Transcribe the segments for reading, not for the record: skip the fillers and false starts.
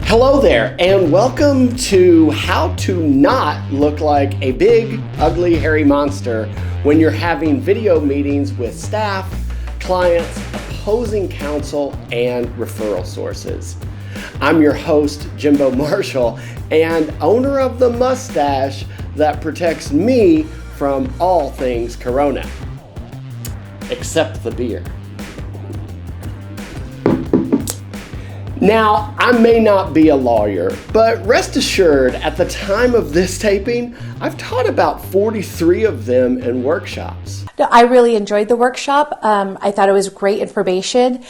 Hello there, and welcome to how to not look like a big, ugly, hairy monster when you're having video meetings with staff, clients, opposing counsel, and referral sources. I'm your host, Jimbo Marshall, and owner of the mustache that protects me from all things Corona, except the beer. Now, I may not be a lawyer, but rest assured, at the time of this taping, I've taught about 43 of them in workshops. I really enjoyed the workshop. I thought it was great information.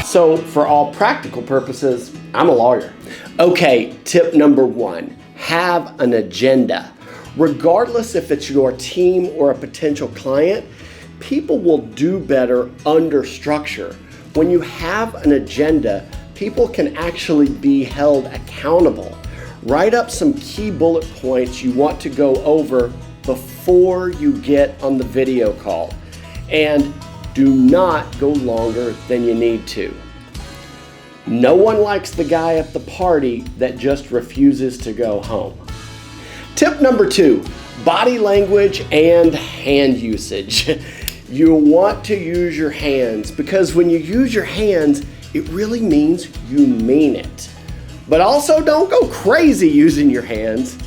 So, for all practical purposes, I'm a lawyer. Okay, tip number one, have an agenda. Regardless if it's your team or a potential client, people will do better under structure. When you have an agenda, people can actually be held accountable. Write up some key bullet points you want to go over before you get on the video call. And do not go longer than you need to. No one likes the guy at the party that just refuses to go home. Tip number two, body language and hand usage. You want to use your hands because when you use your hands, it really means you mean it. But also don't go crazy using your hands.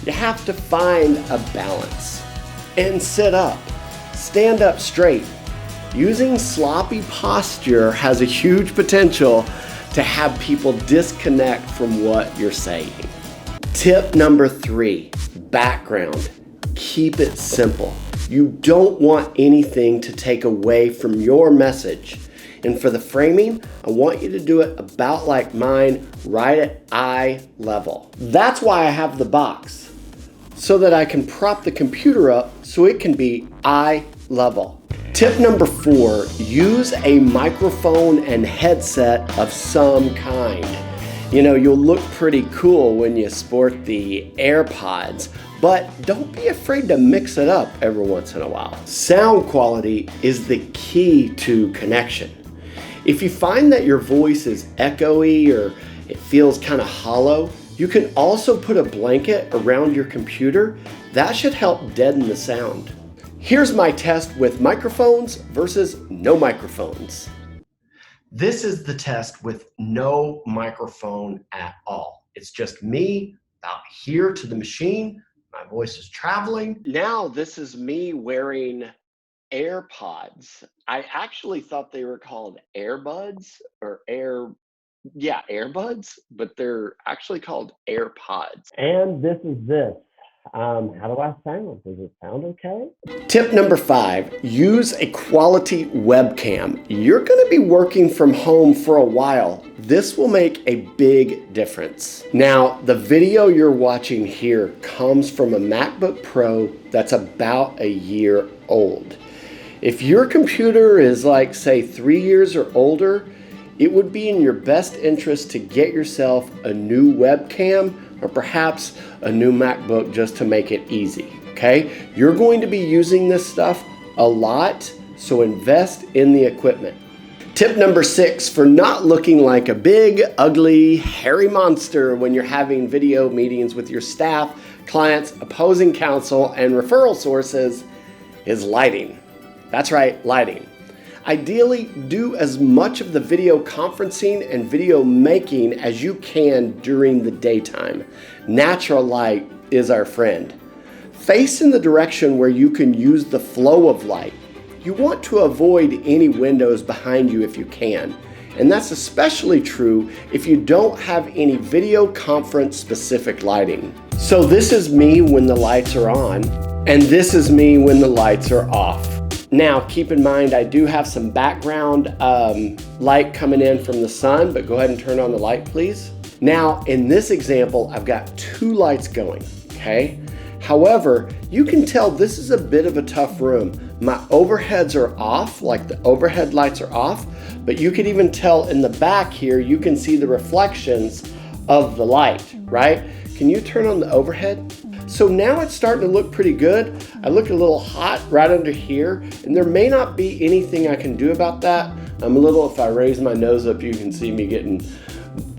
You have to find a balance. And sit up. Stand up straight. Using sloppy posture has a huge potential to have people disconnect from what you're saying. Tip number three, background. Keep it simple. You don't want anything to take away from your message. And for the framing, I want you to do it about like mine, right at eye level. That's why I have the box, so that I can prop the computer up so it can be eye level. Tip number four, use a microphone and headset of some kind. You know, you'll look pretty cool when you sport the AirPods, but don't be afraid to mix it up every once in a while. Sound quality is the key to connection. If you find that your voice is echoey or it feels kind of hollow, you can also put a blanket around your computer. That should help deaden the sound. Here's my test with microphones versus no microphones. This is the test with no microphone at all. It's just me about here to the machine. My voice is traveling. Now this is me wearing AirPods. I actually thought they were called AirBuds or AirBuds, but they're actually called AirPods. And this is this. How do I sound? Does it sound okay? Tip number five, use a quality webcam. You're going to be working from home for a while. This will make a big difference. Now, the video you're watching here comes from a MacBook Pro that's about a year old. If your computer is like, say, 3 years or older, it would be in your best interest to get yourself a new webcam or perhaps a new MacBook just to make it easy, okay? You're going to be using this stuff a lot, so invest in the equipment. Tip number six, for not looking like a big, ugly, hairy monster when you're having video meetings with your staff, clients, opposing counsel, and referral sources, is lighting. That's right, lighting. Ideally, do as much of the video conferencing and video making as you can during the daytime. Natural light is our friend. Face in the direction where you can use the flow of light. You want to avoid any windows behind you if you can. And that's especially true if you don't have any video conference specific lighting. So this is me when the lights are on, and this is me when the lights are off. Now, keep in mind, I do have some background light coming in from the sun, but go ahead and turn on the light, please. Now, in this example, I've got two lights going, okay? However, you can tell this is a bit of a tough room. My overheads are off, like the overhead lights are off, but you can even tell in the back here, you can see the reflections of the light, right? Can you turn on the overhead? So now it's starting to look pretty good. I look a little hot right under here, and there may not be anything I can do about that. If I raise my nose up, you can see me getting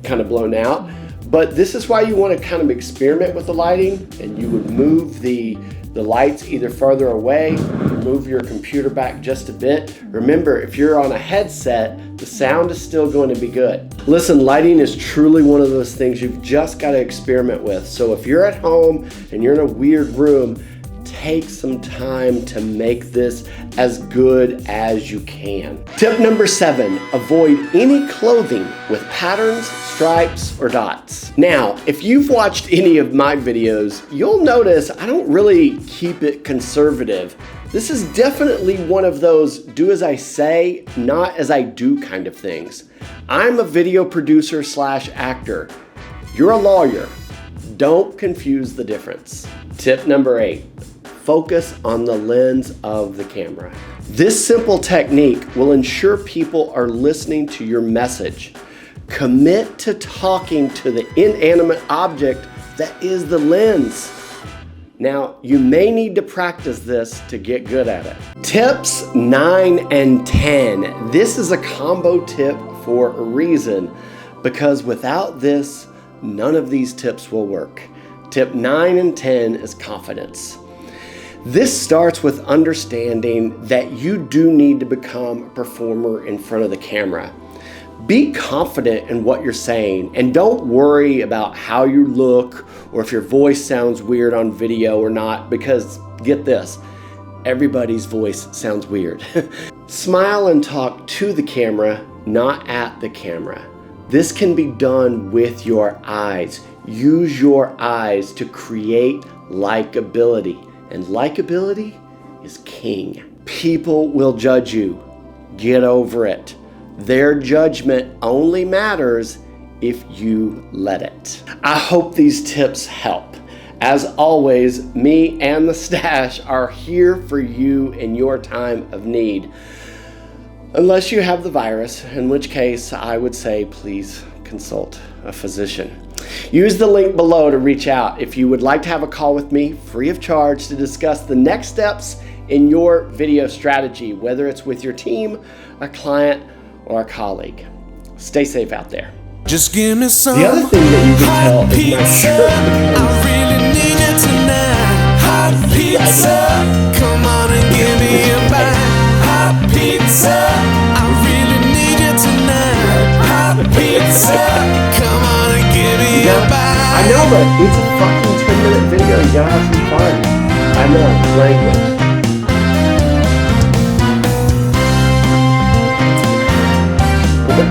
kind of blown out. But this is why you want to kind of experiment with the lighting, and you would move the lights either farther away, move your computer back just a bit. Remember, if you're on a headset, the sound is still going to be good. Listen, lighting is truly one of those things you've just got to experiment with. So if you're at home and you're in a weird room, take some time to make this as good as you can. Tip number 7, avoid any clothing with patterns, stripes, or dots. Now, if you've watched any of my videos, you'll notice I don't really keep it conservative. This is definitely one of those do as I say, not as I do kind of things. I'm a video producer / actor. You're a lawyer. Don't confuse the difference. Tip number 8. Focus on the lens of the camera. This simple technique will ensure people are listening to your message. Commit to talking to the inanimate object that is the lens. Now, you may need to practice this to get good at it. Tips 9 and 10. This is a combo tip for a reason, because without this, none of these tips will work. Tip 9 and 10 is confidence. This starts with understanding that you do need to become a performer in front of the camera. Be confident in what you're saying, and don't worry about how you look or if your voice sounds weird on video or not, because get this, everybody's voice sounds weird. Smile and talk to the camera, not at the camera. This can be done with your eyes. Use your eyes to create likability. And likability is king. People will judge you. Get over it. Their judgment only matters if you let it. I hope these tips help. As always, me and the stash are here for you in your time of need. Unless you have the virus, in which case I would say please consult a physician. Use the link below to reach out if you would like to have a call with me free of charge to discuss the next steps in your video strategy, whether it's with your team, a client, or a colleague. Stay safe out there. Just give me some. The other thing that you can tell is my shirt. I really need it tonight. Hot pizza. Come on and give me a bite. Hot pizza. I really need it tonight. Hot pizza. Come on and give me a bite. I know, but it's a fucking 10-minute video. You gotta have some fun. I know, language. Okay.